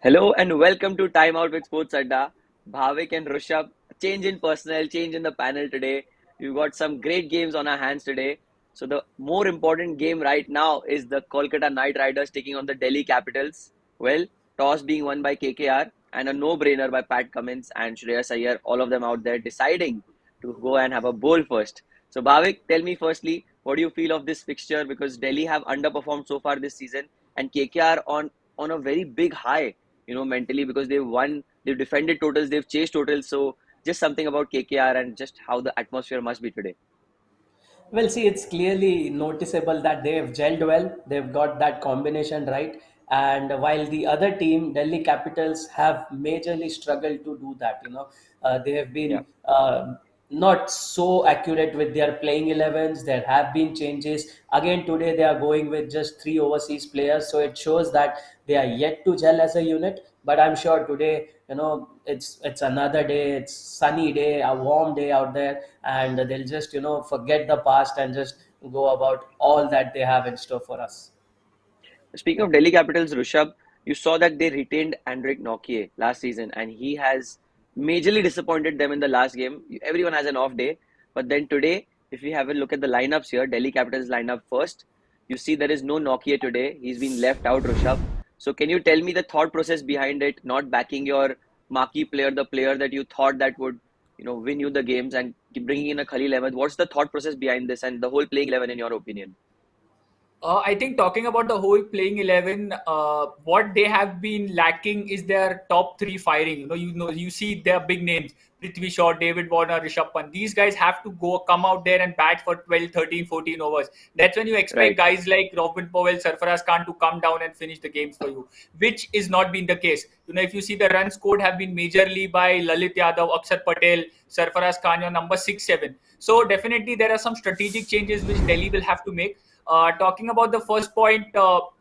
Hello and welcome to Time Out with Sports Adda. Bhavik and Rushabh, change in personnel, change in the panel today. We've got some great games on our hands today. So the more important game right now is the Kolkata Knight Riders taking on the Delhi Capitals. Well, toss being won by KKR and a no-brainer by Pat Cummins and Shreyas Iyer, all of them out there deciding to go and have a bowl first. So Bhavik, tell me firstly, what do you feel of this fixture? Because Delhi have underperformed so far this season and KKR on a very big high, mentally, because they've won, they've defended totals, they've chased totals. So just something about KKR and just how the atmosphere must be today. Well, see, it's clearly noticeable that they've gelled well. They've got that combination right. And while the other team, Delhi Capitals, have majorly struggled to do that, they have Yeah. been not so accurate with their playing 11s. There have been changes. Again, today they are going with just three overseas players. So it shows that they are yet to gel as a unit. But I'm sure today, it's another day. It's sunny day, a warm day out there, and they'll just forget the past and just go about all that they have in store for us. Speaking of Delhi Capitals, Rishabh, you saw that they retained Andrik Nokia last season, and he has majorly disappointed them in the last game. Everyone has an off day, but then today, if you have a look at the lineups here, Delhi Capitals lineup first, you see there is no Nokia today. He's been left out, Rishabh. So can you tell me the thought process behind it? Not backing your marquee player, the player that you thought that would, win you the games, and bringing in a Khalil Ahmed. What's the thought process behind this and the whole playing 11 in your opinion? I think talking about the whole playing 11, what they have been lacking is their top three firing. You see their big names: Prithvi Shaw, David Warner, Rishabh Pant. These guys have to come out there and bat for 12, 13, 14 overs. That's when you expect Right. guys like Robin Powell, Sarfaraz Khan to come down and finish the games for you, which is not been the case. If you see the runs scored have been majorly by Lalit Yadav, Akshar Patel, Sarfaraz Khan, your number 6, 7. So definitely there are some strategic changes which Delhi will have to make. Talking about the first point,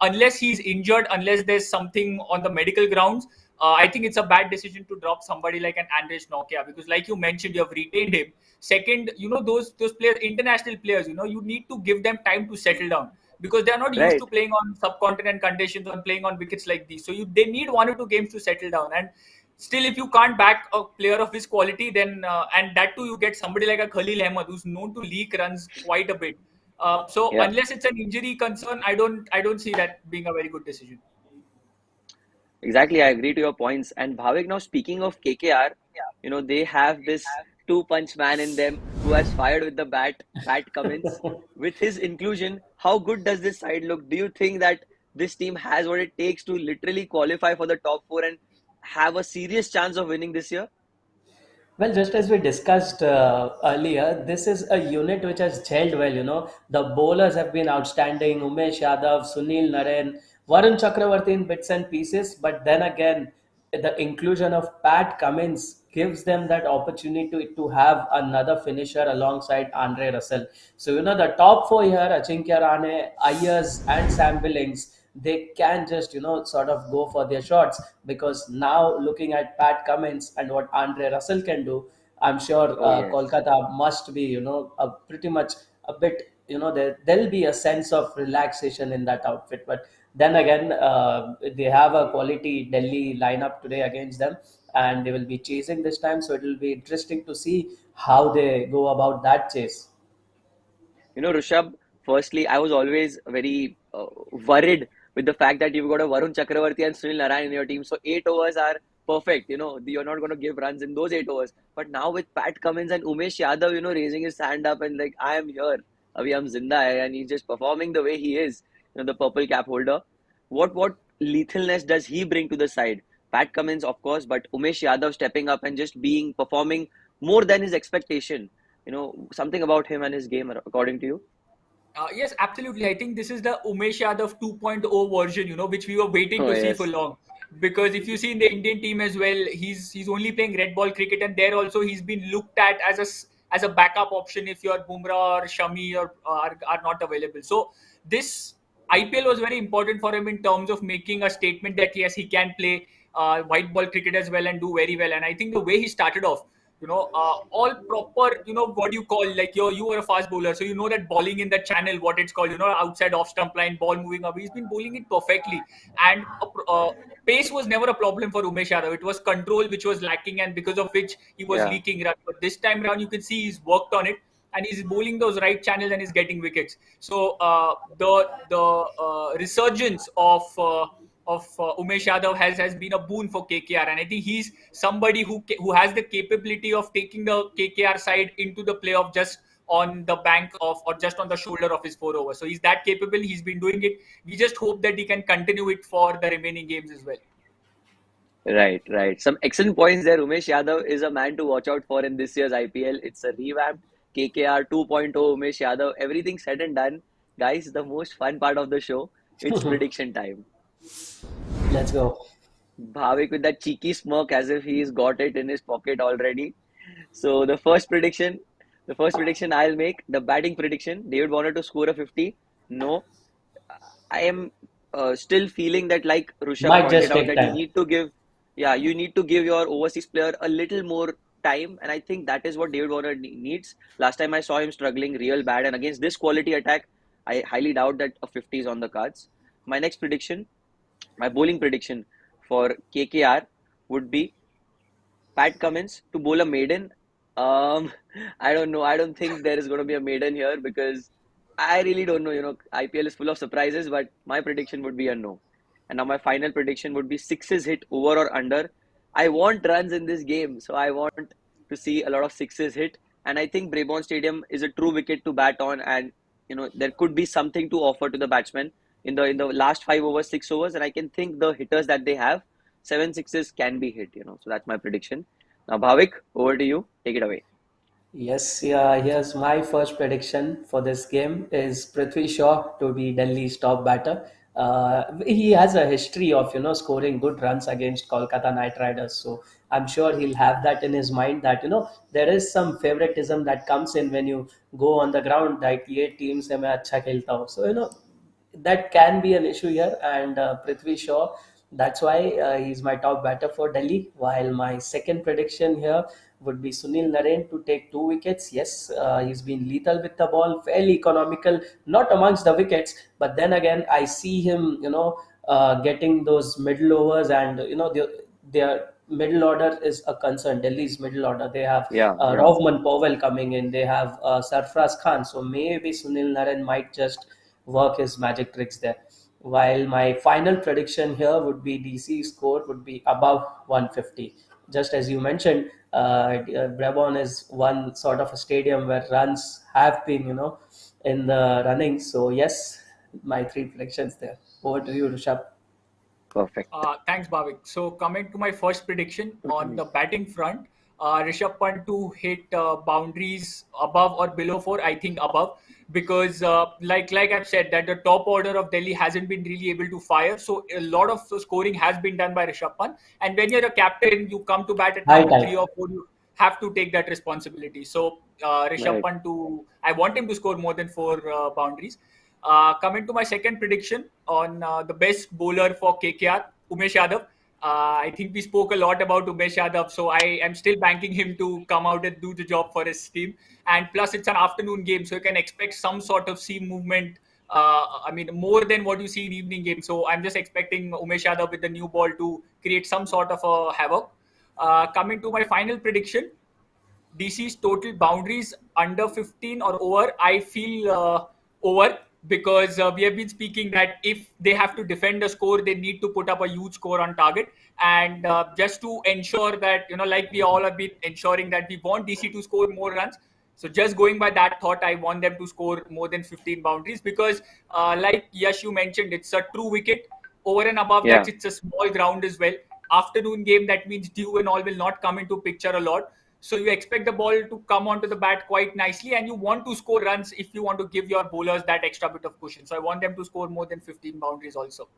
unless he's injured, unless there's something on the medical grounds, I think it's a bad decision to drop somebody like an Andres Nokia, because, like you mentioned, you have retained him. Second, those players, international players, you need to give them time to settle down, because they are not used to Right. playing on subcontinent conditions and playing on wickets like these. So they need 1 or 2 games to settle down. And still, if you can't back a player of his quality, then and that too, you get somebody like a Khalil Ahmed who's known to leak runs quite a bit. So Yeah. unless it's an injury concern, I don't see that being a very good decision. Exactly, I agree to your points. And Bhavik, now speaking of KKR, they have this two-punch man in them who has fired with the bat, Pat Cummins. With his inclusion, how good does this side look? Do you think that this team has what it takes to literally qualify for the top four and have a serious chance of winning this year? Well, just as we discussed earlier, this is a unit which has gelled well. The bowlers have been outstanding: Umesh Yadav, Sunil Naren, Varun Chakravarti in bits and pieces. But then again, the inclusion of Pat Cummins gives them that opportunity to have another finisher alongside Andre Russell. So, the top four here: Ajinkya Rane, Ayers, and Sam Billings, they can just sort of go for their shots, because now looking at Pat Cummins and what Andre Russell can do, I'm sure Oh, yes. Kolkata must be a pretty much a bit, there'll be a sense of relaxation in that outfit. But then again, they have a quality Delhi lineup today against them, and they will be chasing this time, so it will be interesting to see how they go about that chase. Rishabh, firstly, I was always very worried with the fact that you've got a Varun Chakravarti and Sunil Narayan in your team. So 8 overs are perfect. You're not going to give runs in those 8 overs. But now with Pat Cummins and Umesh Yadav, raising his hand up and like, I am here. Abhi hum zinda hai, and he's just performing the way he is, the purple cap holder. What lethalness does he bring to the side? Pat Cummins, of course, but Umesh Yadav stepping up and just performing more than his expectation. Something about him and his game, according to you? Yes, absolutely. I think this is the Umesh Yadav 2.0 version, which we were waiting Oh, to see for yes. long. Because if you see in the Indian team as well, he's only playing red ball cricket, and there also he's been looked at as a backup option if your Bumrah or Shami are not available. So this IPL was very important for him in terms of making a statement that yes, he can play white ball cricket as well and do very well. And I think the way he started off, All proper, what you call, like you are a fast bowler, so you know that bowling in the channel, what it's called, outside off stump line, ball moving away. He's been bowling it perfectly, and pace was never a problem for Umesh Yadav. It was control which was lacking, and because of which he was Yeah, leaking run. But this time around, you can see he's worked on it, and he's bowling those right channels and he's getting wickets. So the resurgence of Umesh Yadav has been a boon for KKR, and I think he's somebody who has the capability of taking the KKR side into the playoff just on the bank of, or just on the shoulder of his 4 overs. So he's that capable. He's been doing it. We just hope that he can continue it for the remaining games as well. right, right. Some excellent points there. Umesh Yadav is a man to watch out for in this year's IPL. It's a revamped KKR 2.0 Umesh Yadav. Everything said and done. Guys, the most fun part of the show, it's prediction time. Let's go. Bhavik with that cheeky smirk as if he's got it in his pocket already. So the first prediction I'll make, the batting prediction, David Warner to score a 50. No, I am still feeling that, like Rushabh Might pointed just out, take that time. you need to give your overseas player a little more time, and I think that is what David Warner needs. Last time I saw him struggling real bad, and against this quality attack, I highly doubt that a 50 is on the cards. My next prediction, my bowling prediction for KKR would be Pat Cummins to bowl a maiden. Um, I don't know. I don't think there is going to be a maiden here because I really don't know. IPL is full of surprises, but my prediction would be a no. And now my final prediction would be sixes hit over or under. I want runs in this game, so I want to see a lot of sixes hit. And I think Brabourne Stadium is a true wicket to bat on, and there could be something to offer to the batsmen in the last 5 overs, 6 overs, and I can think the hitters that they have, seven sixes can be hit. So that's my prediction. Now, Bhavik, over to you. Take it away. Yes, yeah, here's my first prediction for this game is Prithvi Shaw to be Delhi's top batter. He has a history of, scoring good runs against Kolkata Knight Riders. So I'm sure he'll have that in his mind that, there is some favoritism that comes in when you go on the ground that ye team se main acha khelta hu. So, that can be an issue here. And Prithvi Shaw, that's why he's my top batter for Delhi. While my second prediction here would be Sunil Narine to take 2 wickets. Yes, he's been lethal with the ball, fairly economical, not amongst the wickets, but then again, I see him, getting those middle overs, and their middle order is a concern. Delhi's middle order. They have Yeah, yeah. Rovman Powell coming in. They have Sarfraz Khan. So maybe Sunil Narine might just work his magic tricks there. While my final prediction here would be DC score would be above 150. Just as you mentioned, Brabon is one sort of a stadium where runs have been, in the running. So yes, my three predictions there. Over to you, Rishabh. Perfect. Thanks, Bhavik. So coming to my first prediction on the batting front, Rishabh Pant to hit boundaries above or below 4. I think above, because like I've said, that the top order of Delhi hasn't been really able to fire. So a lot of the scoring has been done by Rishabh Pant. And when you're a captain, you come to bat at High number time. 3 or 4. You have to take that responsibility. So Rishabh Right. Pant I want him to score more than 4 boundaries. Coming to my second prediction on the best bowler for KKR, Umesh Yadav. I think we spoke a lot about Umesh Yadav, so I am still banking him to come out and do the job for his team. And plus, it's an afternoon game, so you can expect some sort of seam movement. I mean, more than what you see in evening games. So I'm just expecting Umesh Yadav with the new ball to create some sort of a havoc. Coming to my final prediction, DC's total boundaries under 15 or over, I feel over, because we have been speaking that if they have to defend the score, they need to put up a huge score on target. And just to ensure that, like we all have been ensuring that we want DC to score more runs. So just going by that thought, I want them to score more than 15 boundaries because, like Yash, you mentioned, it's a true wicket. Over and above that, Yeah. it's a small ground as well. Afternoon game, that means dew and all will not come into picture a lot. So you expect the ball to come onto the bat quite nicely, and you want to score runs if you want to give your bowlers that extra bit of cushion. So I want them to score more than 15 boundaries also.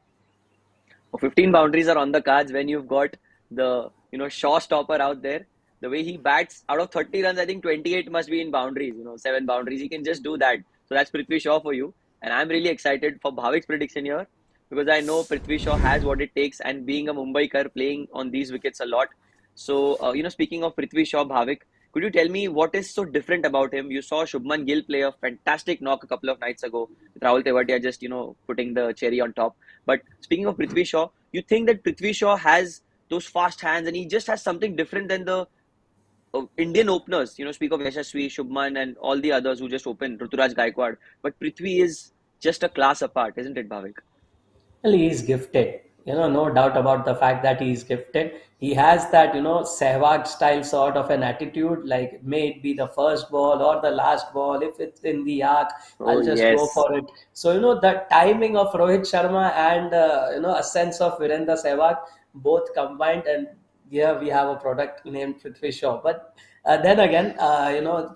15 boundaries are on the cards when you've got the Shaw stopper out there. The way he bats, out of 30 runs, I think 28 must be in boundaries. 7 boundaries. He can just do that. So that's Prithvi Shaw for you. And I'm really excited for Bhavik's prediction here because I know Prithvi Shaw has what it takes, and being a Mumbaikar, playing on these wickets a lot. So speaking of Prithvi Shaw, Bhavik, Could you tell me what is so different about him? You saw Shubman Gill play a fantastic knock a couple of nights ago with Rahul Tewatia just, putting the cherry on top. But speaking of Prithvi Shaw, you think that Prithvi Shaw has those fast hands and he just has something different than the Indian openers? Speak of Yashasvi, Shubman, and all the others who just opened, Ruturaj Gaikwad. But Prithvi is just a class apart, isn't it, Bhavik? Well, he is gifted. No doubt about the fact that he is gifted. He has that, Sehwag style sort of an attitude, like may it be the first ball or the last ball. If it's in the arc, Oh, I'll just go yes. for it. So, the timing of Rohit Sharma and, a sense of Virendra Sehwag both combined. And here we have a product named Prithvi Shaw. But then again,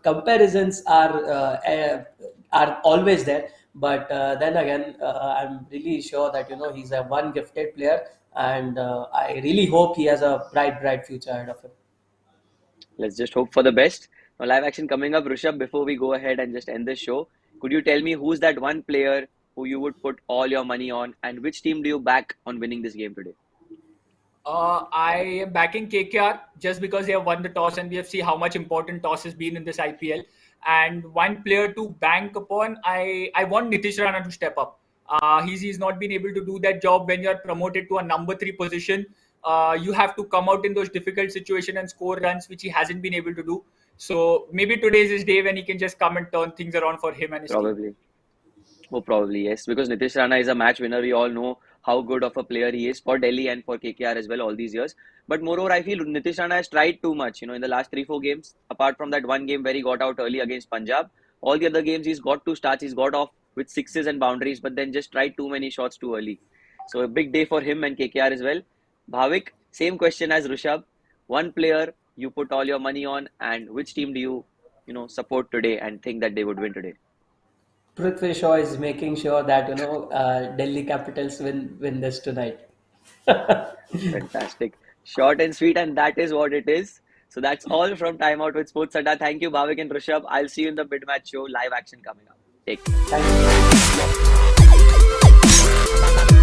comparisons are always there. But then again, I'm really sure that he's a one gifted player, and I really hope he has a bright future ahead of him. Let's just hope for the best. Now, live action coming up, Rishabh. Before we go ahead and just end this show, could you tell me who's that one player who you would put all your money on, and which team do you back on winning this game today? I am backing KKR just because they have won the toss, and we have seen how much important toss has been in this IPL. And one player to bank upon, I want Nitish Rana to step up. He's not been able to do that job when you are promoted to a number 3 position. You have to come out in those difficult situations and score runs, which he hasn't been able to do. So maybe today is his day when he can just come and turn things around for him and his team. Probably. Oh, probably, yes. Because Nitish Rana is a match winner. We all know how good of a player he is for Delhi and for KKR as well all these years. But moreover, I feel Nitish Rana has tried too much, in the last 3, 4 games. Apart from that one game where he got out early against Punjab, all the other games he's got 2 starts. He's got off with sixes and boundaries, but then just tried too many shots too early. So a big day for him and KKR as well. Bhavik, same question as Rishabh. One player you put all your money on, and which team do support today and think that they would win today? Prithvi Shaw is making sure that Delhi Capitals win this tonight. Fantastic. Short and sweet, and that is what it is. So that's all from Time Out with Sports Adda. Thank you, Bhavik and Rishabh. I'll see you in the mid match show. Live action coming up. Take care. Thank you.